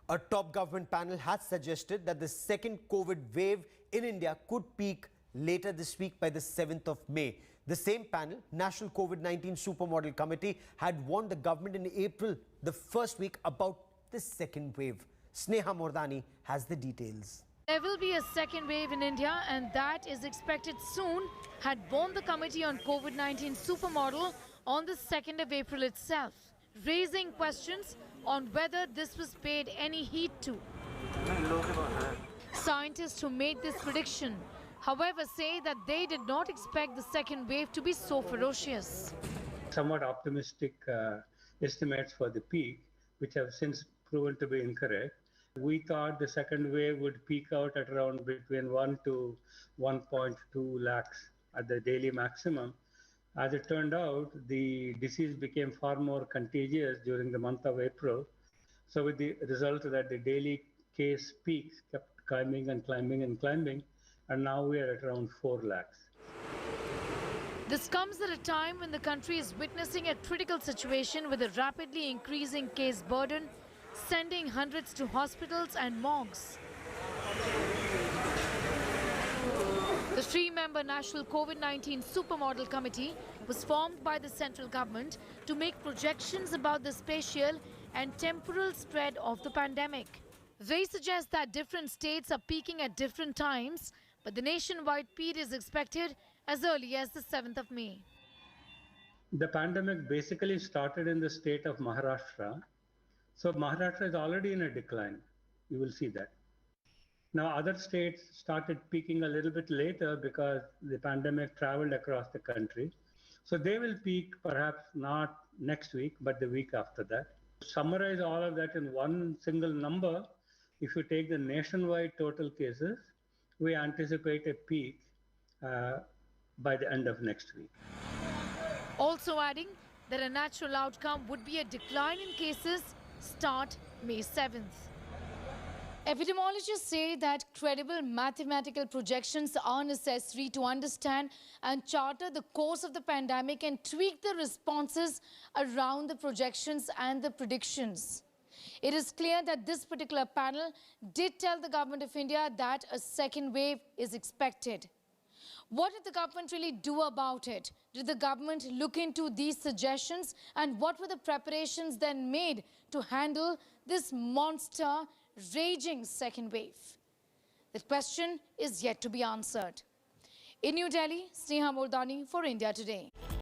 A top government panel has suggested that the second COVID wave in India could peak later this week by the 7th of May. The same panel, National COVID-19 Supermodel Committee, had warned the government in April, the first week, about the second wave. Sneha Mordani has the details. There will be a second wave in India and that is expected soon, had warned the Committee on COVID-19 Supermodel on the 2nd of April itself, raising questions on whether this was paid any heed to. Scientists who made this prediction, however, say that they did not expect the second wave to be so ferocious. Somewhat optimistic estimates for the peak, which have since proven to be incorrect. We thought the second wave would peak out at around between 1 to 1.2 lakhs at the daily maximum. As it turned out, the disease became far more contagious during the month of April. So with the result that the daily case peaks kept climbing and climbing and climbing, and now we are at around 4 lakhs. This comes at a time when the country is witnessing a critical situation with a rapidly increasing case burden, sending hundreds to hospitals and morgues. The three-member National COVID-19 Supermodel Committee was formed by the central government to make projections about the spatial and temporal spread of the pandemic. They suggest that different states are peaking at different times, but the nationwide peak is expected as early as the 7th of May. The pandemic basically started in the state of Maharashtra. So Maharashtra is already in a decline. You will see that. Now other states started peaking a little bit later because the pandemic traveled across the country. So they will peak perhaps not next week, but the week after that. To summarize all of that in one single number, if you take the nationwide total cases, we anticipate a peak by the end of next week. Also adding that a natural outcome would be a decline in cases start May 7th. Epidemiologists say that credible mathematical projections are necessary to understand and charter the course of the pandemic and tweak the responses around the projections and the predictions. It is clear that this particular panel did tell the government of India that a second wave is expected. What did the government really do about it? Did the government look into these suggestions? And what were the preparations then made to handle this monster raging second wave? The question is yet to be answered. In New Delhi, Sneha Mordani for India Today.